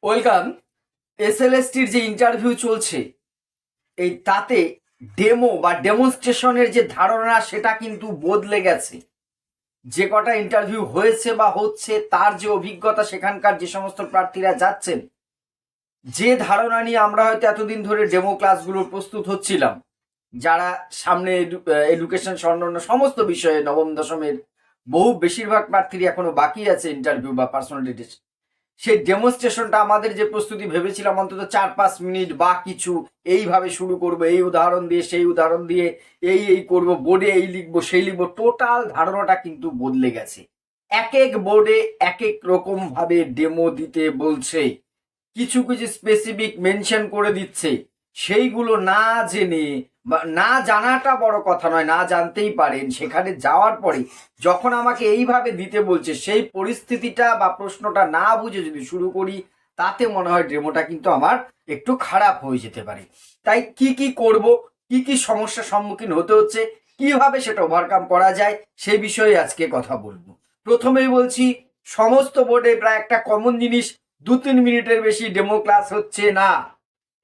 Welcome. এসএলএসটির যে interview চলছে তাতে ডেমো বা ডেমনস্ট্রেশনের যে ধারণা সেটা কিন্তু বদলে গেছে। যে কটা ইন্টারভিউ হয়েছে বা হচ্ছে তার যে অভিজ্ঞতা, সেখানকার যে সমস্ত প্রার্থীরা যাচ্ছেন, যে ধারণা নিয়ে আমরা হয়তো এতদিন ধরে ডেমো ক্লাসগুলো প্রস্তুত হচ্ছিলাম, যারা সামনে এডুকেশন অন্যান্য সমস্ত বিষয়ে নবম দশমের বেশিরভাগ প্রার্থীরা এখনো বাকি আছে ইন্টারভিউ বা পার্সোনালিটি, সেই ডেমনস্ট্রেশনটা আমাদের যে প্রস্তুতি ভেবেছিলাম অন্তত 4-5 মিনিট বা কিছু এইভাবে শুরু করব, এই উদাহরণ দিয়ে সেই উদাহরণ দিয়ে এই করব, বোর্ডে এই লিখবো সেই লিখবো, টোটাল ধারণাটা কিন্তু বদলে গেছে। এক এক বোর্ডে এক এক রকম ভাবে ডেমো দিতে বলছে, কিছু কিছু স্পেসিফিক মেনশন করে দিচ্ছে। সেইগুলো না জেনে বা না জানাটা বড় কথা নয়, না জানতেই পারেন, সেখানে যাওয়ার পরে যখন আমাকে এইভাবে দিতে বলছে, সেই পরিস্থিতিটা বা প্রশ্নটা না বুঝে যদি শুরু করি, তাতে মনে হয় ডেমোটা কিন্তু আমার একটু খারাপ হয়ে যেতে পারে। তাই কি কি করব, কি কি সমস্যার সম্মুখীন হতে হচ্ছে, কিভাবে সেটা ওভারকাম করা যায়, সে বিষয়ে আজকে কথা বলবো। প্রথমেই বলছি, সমস্ত বোর্ডে প্রায় একটা কমন জিনিস, 2-3 মিনিটের বেশি ডেমো ক্লাস হচ্ছে না।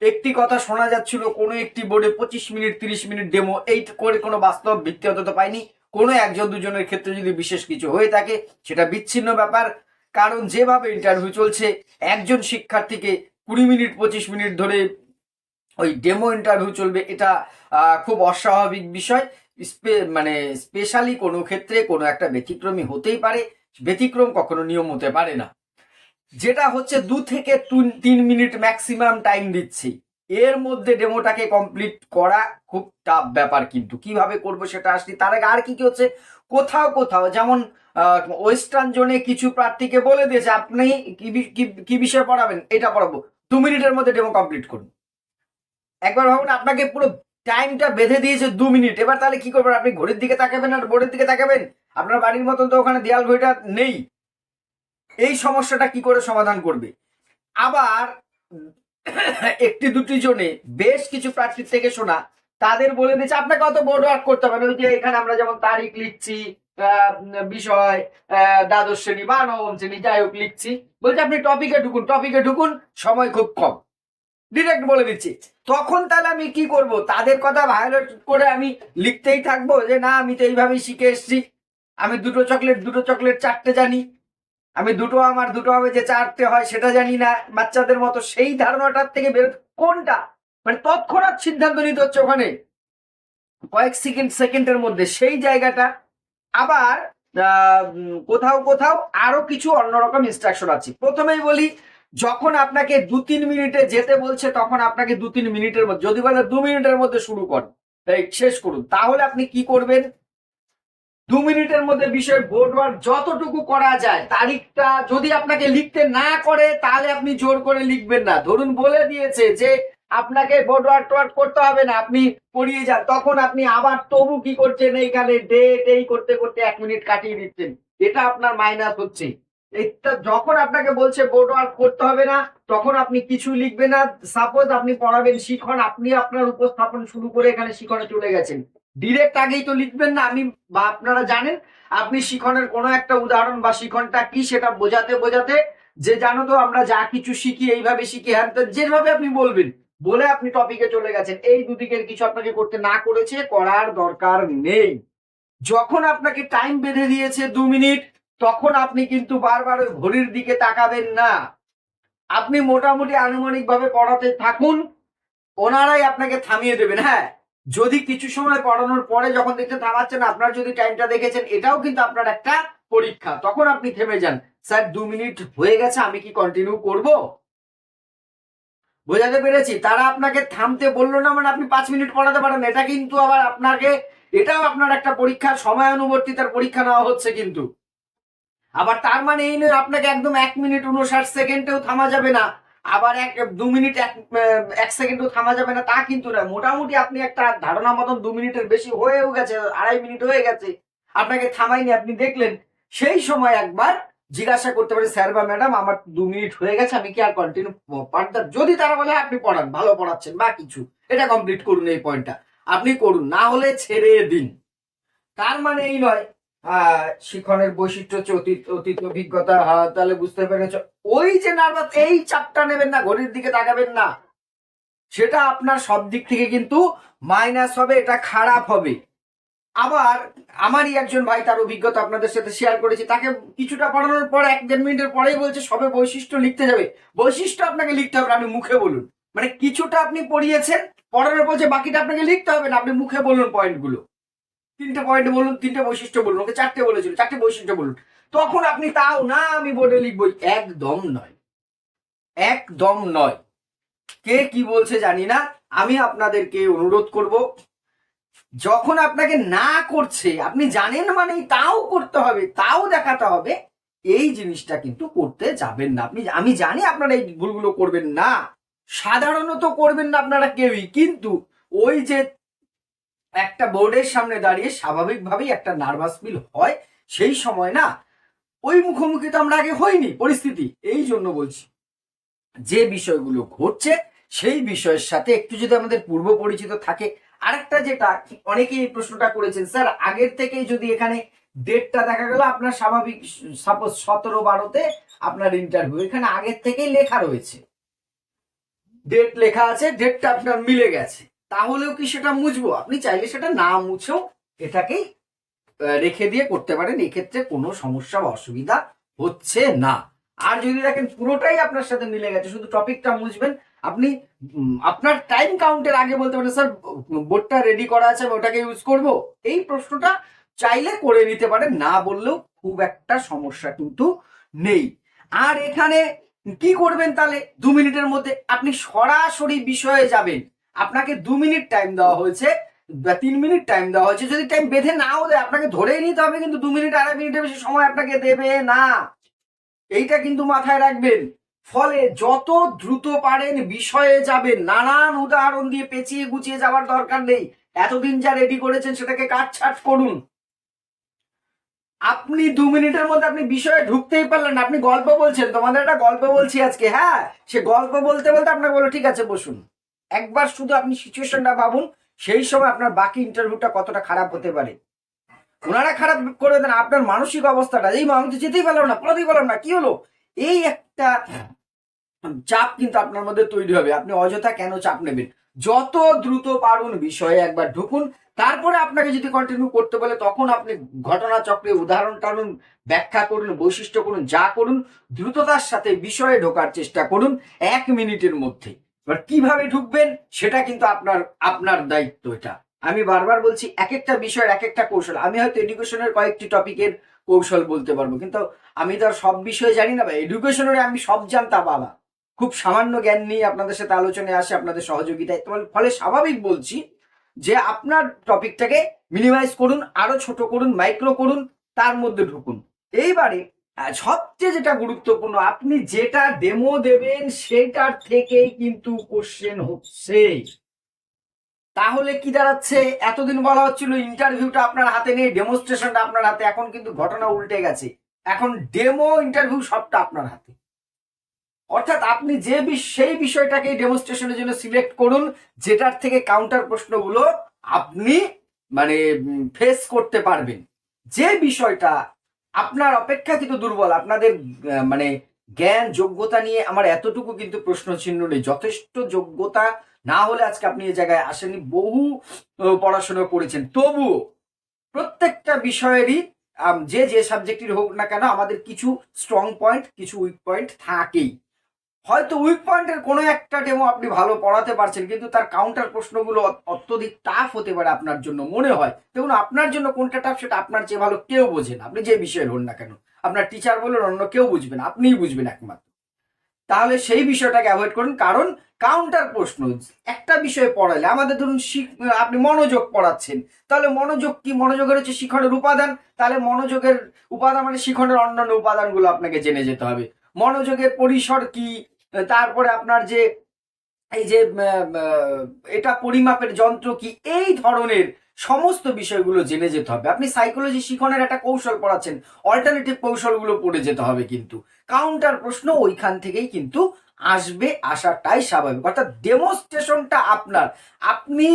একটি কথা শোনা যাচ্ছিল কোনো একটি বোর্ডে 25 মিনিট 30 মিনিট ডেমো, এই করে কোনো বাস্তব ভিত্তি অন্তত পাইনি। কোনো একজন দুজনের ক্ষেত্রে যদি বিশেষ কিছু হয়ে থাকে সেটা বিচ্ছিন্ন ব্যাপার, কারণ যেভাবে ইন্টারভিউ চলছে, একজন শিক্ষার্থীকে 20 মিনিট 25 মিনিট ধরে ওই ডেমো ইন্টারভিউ চলবে, এটা খুব অস্বাভাবিক বিষয়। মানে স্পেশালি কোনো ক্ষেত্রে কোনো একটা ব্যতিক্রমী হতেই পারে, ব্যতিক্রম কখনো নিয়ম হতে পারে না। যেটা হচ্ছে 2 থেকে 3 মিনিট ম্যাক্সিমাম টাইম দিচ্ছি, এর মধ্যে ডেমোটাকে কমপ্লিট করা খুব টাফ ব্যাপার। কিন্তু কিভাবে করব সেটা আসছি, তার আগে আর কি কি হচ্ছে, কোথাও কোথাও যেমন ওয়েস্টার্ন জোনে কিছু প্রার্থীকে বলে দিয়েছে আপনি কি বিষয় পড়াবেন, এটা পড়াবো, 2 মিনিটের মধ্যে ডেমো কমপ্লিট করুন। একবার ভাবুন, আপনাকে পুরো টাইমটা বেঁধে দিয়েছে 2 মিনিট, এবার তাহলে কি করবেন? আপনি ঘড়ির দিকে তাকাবেন আর বোর্ডের দিকে তাকাবেন? আপনার বাড়ির মতন তো ওখানে দেয়াল ঘড়িটা নেই। এই সমস্যাটা কি করে সমাধান করবে? আবার একটি দুটি জনে বেশ কিছু প্রার্থীর থেকে শোনা, তাদের বলে দিচ্ছে আপনাকে অত বোর্ড ওয়ার্ক করতে হবে না, ওই যে এখানে আমরা যেমন তারিখ লিখছি, বিষয়, দ্বাদশ শ্রেণী বা নবম শ্রেণী যাই হোক লিখছি, বলছে আপনি টপিকে ঢুকুন, সময় খুব কম, ডিরেক্ট বলে দিচ্ছি। তখন তাহলে আমি কি করব? তাদের কথা ভায়োলেট করে আমি লিখতেই থাকবো যে না আমি তো এইভাবেই শিখে এসছি, আমি দুটো চকলেট চারটে জানি, আমি আমার দুটো হবে যে চারটে হয় সেটা জানি না, বাচ্চাদের মতো সেই ধারণাটার থেকে বের কোনটা, মানে তৎক্ষণাৎ সিদ্ধান্ত নিতে হচ্ছে ওখানে কয়েক সেকেন্ডের মধ্যে সেই জায়গাটা। আবার কোথাও কোথাও আরো কিছু অন্যরকম ইনস্ট্রাকশন আছে। প্রথমেই বলি, যখন আপনাকে 2-3 মিনিটে যেতে বলছে, তখন আপনাকে 2-3 মিনিটের মধ্যে, যদি বলে 2 মিনিটের মধ্যে শুরু করুন, শেষ করুন, তাহলে আপনি কি করবেন? 2 মিনিটের মধ্যে বিষয় বোর্ড ওয়ার্ক যতটুকু করা যায়, তারিখটা যদি আপনাকে লিখতে না করে তাহলে আপনি জোর করে লিখবেন না। ধরুন বলে দিয়েছে যে আপনাকে বোর্ড ওয়ার্ক করতে হবে না, আপনি পড়িয়ে যান, তখন আপনি আবার তবু কি করছেন, এইখানে ডেট এই করতে করতে 1 মিনিট কাটিয়ে দিচ্ছেন, এটা আপনার মাইনাস হচ্ছে। এটা যখন আপনাকে বলছে বোর্ড ওয়ার্ক করতে হবে না, তখন আপনি কিছু লিখবেন না। সাপোজ আপনি পড়াবেন শিখন, আপনি আপনার উপস্থাপন শুরু করে এখানে শিখনে চলে গেছেন, ডিরেক্ট আগেই তো লিখবেন না। আমি বা আপনারা জানেন, আপনি শিখনের কোনো একটা উদাহরণ বা শিখনটা কি সেটা বোঝাতে বোঝাতে, যে জানো তো আমরা যা কিছু শিখি এইভাবে শিখি, হ্যাঁ যেভাবে আপনি বলবেন, বলে আপনি টপিকে চলে গেছেন, এই দুদিকের কিছু আপনাকে করতে না করেছে, করার দরকার নেই। যখন আপনাকে টাইম বেঁধে দিয়েছে 2 মিনিট, তখন আপনি কিন্তু বারবার ওই ঘড়ির দিকে তাকাবেন না, আপনি মোটামুটি আনুমানিক ভাবে পড়াতে থাকুন, ওনারাই আপনাকে থামিয়ে দেবেন। হ্যাঁ, যদি কিছু সময় পড়ানোর পরে যখন দেখতে থামাচ্ছেন, আপনার যদি টাইমটা দেখেছেন, এটাও কিন্তু আপনার একটা পরীক্ষা, তখন আপনি থেমে যান, স্যার 2 মিনিট হয়ে গেছে, আমি কি কন্টিনিউ করব? বোঝাতে পেরেছি? তারা আপনাকে থামতে বললো না মানে আপনি 5 মিনিট পড়াতে পারেন, এটা কিন্তু আবার আপনাকে, এটাও আপনার একটা পরীক্ষা, সময়ানুবর্তিতার পরীক্ষা নেওয়া হচ্ছে কিন্তু। আবার তার মানে এই নয় আপনাকে একদম 1 মিনিট 59 সেকেন্ডেও থামা যাবে না, আবার 2 মিনিট 1 সেকেন্ডও থামা যাবে না, তা কিন্তু না। মোটামুটি আপনি একটা ধারণা মতন 2 মিনিটের বেশি হয়েও গেছে, 2.5 মিনিট হয়ে গেছে, আপনাকে থামাইনি, আপনি দেখলেন, সেই সময় একবার জিজ্ঞাসা করতে পারে, স্যার বা ম্যাডাম আমার 2 মিনিট হয়ে গেছে, আমি কি আর কন্টিনিউ ফার্দার? যদি তারা বলে আপনি পড়ান, ভালো পড়াচ্ছেন বা কিছু, এটা কমপ্লিট করুন, এই পয়েন্টটা আপনি করুন, না হলে ছেড়ে দিন। তার মানে এই নয় শিখনের বৈশিষ্ট্য হচ্ছে অতীত অভিজ্ঞতা, তাহলে বুঝতে পেরেছ। ওই যে নার্ভাস, এই চাপটা নেবেন না, ঘড়ির দিকে তাকাবেন না, সেটা আপনার সব দিক থেকে কিন্তু মাইনাস হবে, এটা খারাপ হবে। আবার আমারই একজন ভাই, তার অভিজ্ঞতা আপনাদের সাথে শেয়ার করেছি, তাকে কিছুটা পড়ানোর পর 1-1.5 মিনিটের পরেই বলছে সবে বৈশিষ্ট্য লিখতে যাবে। বৈশিষ্ট্য আপনাকে লিখতে হবে না, আপনি মুখে বলুন। মানে কিছুটা আপনি পড়িয়েছেন, পড়ানোর পর যে বাকিটা আপনাকে লিখতে হবে না, আপনি মুখে বলুন পয়েন্টগুলো। 3টে পয়েন্ট বলুন, 3টে বৈশিষ্ট্য বলুন, ওকে 4টে বলেছিল, 4টে বৈশিষ্ট্য বলুন। তখন আপনি তাও না আমি বোর্ডে লিখবই, একদম নয়, একদম নয়। কে কি বলছে জানি না, আমি আপনাদেরকে অনুরোধ করব, যখন আপনাকে না করছে, আপনি জানেন মানেই তাও করতে হবে, তাও দেখাতে হবে, এই জিনিসটা কিন্তু করতে যাবেন না। আমি জানি আপনারা এই ভুলগুলো করবেন না, সাধারণত করবেন না আপনারা কেউই, কিন্তু ওই যে একটা বোর্ডের সামনে দাঁড়িয়ে স্বাভাবিকভাবেই একটা নার্ভাস ফিল হয়, সেই সময় না ওই মুখোমুখি তো আমরা আগে হইনি পরিস্থিতি, এই জন্য বলছি যে বিষয়গুলো ঘটছে সেই বিষয়ের সাথে একটু যদি আমাদের পূর্ব পরিচিত থাকে। আরেকটা যেটা অনেকেই এই প্রশ্নটা করেছেন, স্যার আগের থেকেই যদি এখানে ডেটটা দেখা গেল আপনার স্বাভাবিক, সাপোজ 17-12-তে আপনার ইন্টারভিউ, এখানে আগের থেকেই লেখা রয়েছে, ডেট লেখা আছে, ডেটটা আপনার মিলে গেছে, তাহলেও কি সেটা মুছবো? আপনি চাইলে সেটা না মুছেও এটাকেই রেখে দিয়ে করতে পারেন, এক্ষেত্রে কোনো সমস্যা বা অসুবিধা হচ্ছে না। আর যদি দেখেন পুরোটাই আপনার সাথে মিলে গেছে, শুধু টপিকটা মুছবেন, আপনি আপনার টাইম কাউন্টের আগে বলতে পারেন স্যার বোর্ডটা রেডি করা আছে, আমি ওটাকে ইউজ করব, এই প্রশ্নটা চাইলে করে নিতে পারেন, না বললেও খুব একটা সমস্যা কিন্তু নেই। আর এখানে কি করবেন তাহলে, 2 মিনিটের মধ্যে আপনি সরাসরি বিষয়ে যাবেন। আপনাকে 2 মিনিট টাইম দেওয়া হয়েছে বা 3 মিনিট টাইম দেওয়া হয়েছে, যদি টাইম বেঁধে নাও দেয় আপনাকে ধরেই নিতে হবে, কিন্তু 2 মিনিট 2.5 মিনিটের বেশি সময় আপনাকে দেবে না, এইটা কিন্তু মাথায় রাখবেন। ফলে যত দ্রুত পারেন বিষয়ে যাবেন, নানান উদাহরণ দিয়ে পেঁচিয়ে গুছিয়ে যাওয়ার দরকার নেই, এতদিন যা রেডি করেছেন সেটাকে কাটছাট করুন। আপনি 2 মিনিটের মধ্যে আপনি বিষয়ে ঢুকতেই পারলেন না, আপনি গল্প বলছেন, তোমাদের একটা গল্প বলছি আজকে, হ্যাঁ, সে গল্প বলতে বলতে আপনাকে বলো ঠিক আছে বসুন, একবার শুধু আপনি সিচুয়েশনটা ভাবুন, সেই সময় আপনার বাকি ইন্টারভিউটা কতটা খারাপ হতে পারে। ওনারা খারাপ করে দেন, আপনার মানসিক অবস্থাটা, এই আমি তো যেতেই পারলাম না, পড়াতেই পারলাম না, কি হলো, এই একটা চাপ কিন্তু আপনার মধ্যে তৈরি হবে। আপনি অযথা কেন চাপ নেবেন? যত দ্রুত পারুন বিষয়ে একবার ঢুকুন, তারপরে আপনাকে যদি কন্টিনিউ করতে বলে তখন আপনি ঘটনা চক্রে উদাহরণ টানুন, ব্যাখ্যা করুন, বৈশিষ্ট্য করুন, যা করুন দ্রুততার সাথে বিষয়ে ঢোকার চেষ্টা করুন 1 মিনিটের মধ্যে। এবার কিভাবে ঢুকবেন সেটা কিন্তু আপনার আপনার দায়িত্ব। এটা আমি বারবার বলছি, এক একটা বিষয়ের এক একটা কৌশল। আমি হয়তো এডুকেশনের কয়েকটি টপিকের কৌশল বলতে পারবো, কিন্তু আমি তো আর সব বিষয়ে জানি না, বা এডুকেশনের আমি সব জানতাম বাবা, খুব সামান্য জ্ঞান নিয়ে আপনাদের সাথে আলোচনায় আসে আপনাদের সহযোগিতায়। ফলে স্বাভাবিক বলছি যে আপনার টপিকটাকে মিনিমাইজ করুন, আরো ছোট করুন, মাইক্রো করুন, তার মধ্যে ঢুকুন। এইবারে সবচেয়ে যেটা গুরুত্বপূর্ণ, আপনি যেটা ডেমো দেবেন সেটার থেকেই কিন্তু কোশ্চেন হচ্ছে। তাহলে কি দাঁড়াচ্ছে, এতদিন বলা হচ্ছিল ইন্টারভিউটা আপনার হাতে নেই, ডেমোস্ট্রেশনটা আপনার হাতে, এখন কিন্তু ঘটনা উল্টে গেছে, এখন ডেমো ইন্টারভিউ সবটা আপনার হাতে। অর্থাৎ আপনি যে সেই বিষয়টাকে ডেমনস্ট্রেশনের জন্য সিলেক্ট করুন, যেটার থেকে কাউন্টার প্রশ্নগুলো আপনি মানে ফেস করতে পারবেন। যে বিষয়টা আপনার অপেক্ষাকৃত দুর্বল, আপনাদের মানে জ্ঞান যোগ্যতা নিয়ে আমার এতটুকু কিন্তু প্রশ্ন চিহ্ন নেই, যথেষ্ট যোগ্যতা না হলে আজকে আপনি এই জায়গায় আসেননি, বহু পড়াশোনা করেছেন, তবুও প্রত্যেকটা বিষয়েরই যে যে সাবজেক্টের হোক না কেন আমাদের কিছু স্ট্রং পয়েন্ট, কিছু উইক পয়েন্ট থাকেই। হয়তো উইক পয়েন্টের কোনো একটা ডেমো আপনি ভালো পড়াতে পারছেন, কিন্তু তার কাউন্টার প্রশ্নগুলো অত্যধিক টাফ হতে পারে আপনার জন্য, মনে হয়। দেখুন আপনার জন্য কোনটা টাফ সেটা আপনার চেয়ে ভালো কেউ বোঝে না, আপনি যে বিষয়ের হন না কেন, আপনার টিচার বলুন, অন্য কেউ বুঝবে না, আপনিই বুঝবেন একমাত্র। তাহলে সেই বিষয়টাকে অ্যাভয়েড করুন, কারণ কাউন্টার প্রশ্ন একটা বিষয়ে পড়ালে আমাদের ধরুন আপনি মনোযোগ পড়াচ্ছেন, তাহলে মনোযোগ কি, মনোযোগের হচ্ছে শিখনের উপাদান, তাহলে মনোযোগের উপাদান মানে শিখনের অন্যান্য উপাদানগুলো আপনাকে জেনে যেতে হবে। মনোযোগের পরিসর কি, তারপরে আপনার যে এই যে এটা পরিমাপের যন্ত্র কি, এই ধরনের সমস্ত বিষয়গুলো জেনে যেতে হবে। আপনি সাইকোলজি শিখনের একটা কৌশল পড়াচ্ছেন, অল্টারনেটিভ কৌশলগুলো পড়ে যেতে হবে, কিন্তু কাউন্টার প্রশ্ন ওইখান থেকেই কিন্তু আসবে, আসাটাই স্বাভাবিক। অর্থাৎ ডেমোস্ট্রেশনটা আপনার, আপনি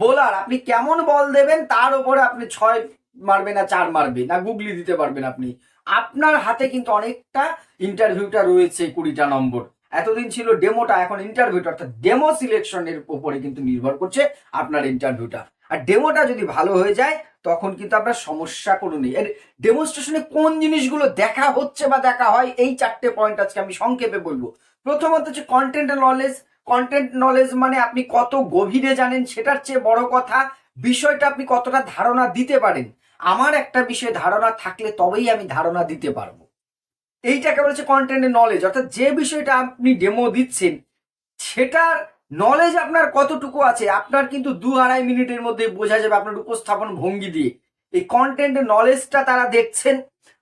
বোলার, আপনি কেমন বল দেবেন তার উপরে আপনি 6 মারবে না 4 মারবে না গুগলি দিতে পারবেন আপনি, আপনার হাতে কিন্তু অনেকটা ইন্টারভিউটা রয়েছে 20টা নম্বর। এতদিন ছিল ডেমোটা, এখন ইন্টারভিউটা, অর্থাৎ ডেমো সিলেকশনের উপরে কিন্তু নির্ভর করছে আপনার ইন্টারভিউটা। আর ডেমোটা যদি ভালো হয়ে যায় তখন কিন্তু আপনার সমস্যা কোনো নেই। এর ডেমনস্ট্রেশনে কোন জিনিসগুলো দেখা হচ্ছে বা দেখা হয়, এই 4টে পয়েন্ট আজকে আমি সংক্ষেপে বলবো। প্রথমত হচ্ছে কন্টেন্ট নলেজ। কন্টেন্ট নলেজ মানে আপনি কত গভীরে জানেন, সেটার চেয়ে বড় কথা বিষয়টা আপনি কতটা ধারণা দিতে পারেন। আমার একটা বিষয়ে ধারণা থাকলে তবেই আমি ধারণা দিতে পারবো, এইটাকে বলেছে কন্টেন্টের নলেজ। অর্থাৎ যে বিষয়টা আপনি ডেমো দিচ্ছেন সেটার নলেজ আপনার কতটুকু আছে, আপনার কিন্তু 2-2.5 মিনিটের মধ্যে বোঝা যাবে আপনার উপস্থাপন ভঙ্গি দিয়ে। এই কন্টেন্টের নলেজটা তারা দেখছেন।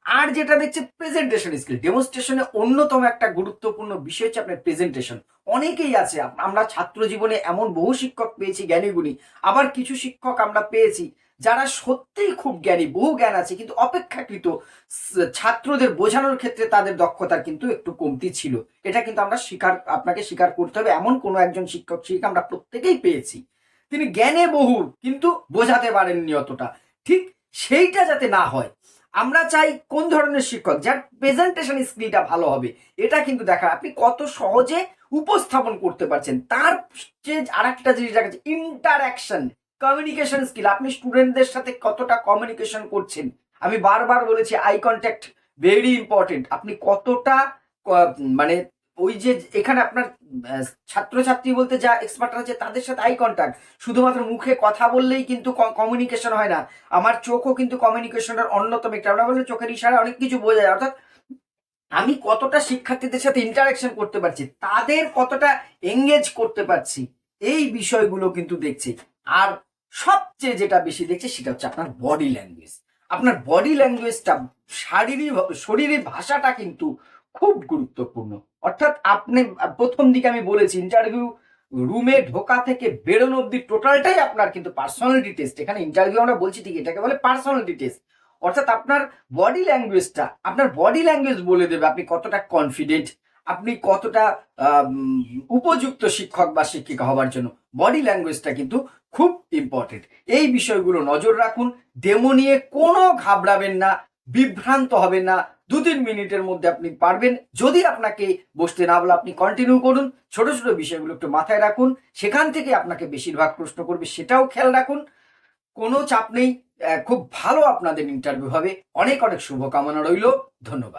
আর যেটা দেখছে প্রেজেন্টেশন স্কিল। ডেমনস্ট্রেশনে অন্যতম একটা গুরুত্বপূর্ণ বিষয় হচ্ছে আপনার প্রেজেন্টেশন। অনেকেই আছে, আমরা ছাত্র জীবনে এমন বহু শিক্ষক পেয়েছি জ্ঞানী গুণী, আবার কিছু শিক্ষক আমরা পেয়েছি যারা সত্যিই খুব জ্ঞানী, বহু জ্ঞান আছে, কিন্তু অপেক্ষাকৃত ছাত্রদের বোঝানোর ক্ষেত্রে তাদের দক্ষতা কিন্তু একটু কমতি ছিল। এটা কিন্তু আমরা আপনাকে স্বীকার করতে হবে। এমন কোনো একজন শিক্ষক শিক্ষিকা আমরা প্রত্যেকেই পেয়েছি, তিনি জ্ঞানে বহুর কিন্তু বোঝাতে পারেননি অতটা। ঠিক সেইটা যাতে না হয়, আমরা চাই কোন ধরনের শিক্ষক, যার প্রেজেন্টেশন স্কিলটা ভালো হবে। এটা কিন্তু দেখা আপনি কত সহজে উপস্থাপন করতে পারছেন। তার যে আর একটা জিনিস দেখা যাচ্ছে ইন্টারঅ্যাকশন, কমিউনিকেশন স্কিল। আপনি স্টুডেন্টদের সাথে কতটা কমিউনিকেশন করছেন। আমি বারবার বলেছি আই কন্ট্যাক্ট ভেরি ইম্পর্টেন্ট। আপনি কতটা মানে ওই যে এখানে আপনার ছাত্রছাত্রী বলতে যা এক্সপার্ট আছে তাদের সাথে আই কন্ট্যাক্ট, শুধুমাত্র মুখে কথা বললেই কিন্তু কমিউনিকেশন হয় না। আমার চোখও কিন্তু কমিউনিকেশনের অন্যতম একটা, আমরা বলি চোখের ইশারা অনেক কিছু বোঝা যায়। অর্থাৎ আমি কতটা শিক্ষার্থীদের সাথে ইন্টারাকশন করতে পারছি, তাদের কতটা এঙ্গেজ করতে পারছি, এই বিষয়গুলো কিন্তু দেখছি। আর সবচেয়ে যেটা বেশি দেখছি সেটা হচ্ছে আপনার বডি ল্যাঙ্গুয়েজ। আপনার বডি ল্যাঙ্গুয়েজটা, শরীরের ভাষাটা কিন্তু খুব গুরুত্বপূর্ণ। অর্থাৎ আপনি প্রথম দিকে আমি বলেছি ইন্টারভিউ রুমে ঢোকা থেকে বেরোনো অব্দি টোটালটাই আপনার কিন্তু পার্সোনালিটি টেস্ট। এখানে ইন্টারভিউ আমরা বলছি ঠিক, এটাকে বলে পার্সোনালিটি টেস্ট। অর্থাৎ আপনার বডি ল্যাঙ্গুয়েজটা, আপনার বডি ল্যাঙ্গুয়েজ বলে দেবে আপনি কতটা কনফিডেন্ট, আপনি কতটা উপযুক্ত শিক্ষক বা শিক্ষিকা হওয়ার জন্য। বডি ল্যাঙ্গুয়েজটা কিন্তু খুব ইম্পর্টেন্ট। এই বিষয়গুলো নজর রাখুন। ডেমো নিয়ে কোনো ঘাবড়াবেন না, বিভ্রান্ত হবেন না। 2-3 মিনিটের মধ্যে আপনি পারবেন। যদি আপনাকে বসতে না বলে আপনি কন্টিনিউ করুন। ছোট ছোট বিষয়গুলো একটু মাথায় রাখুন, সেখান থেকে আপনাকে বেশিরভাগ প্রশ্ন করবে সেটাও খেয়াল রাখুন। কোনো চাপ নেই, খুব ভালো আপনাদের ইন্টারভিউ হবে। অনেক অনেক শুভকামনা রইল। ধন্যবাদ।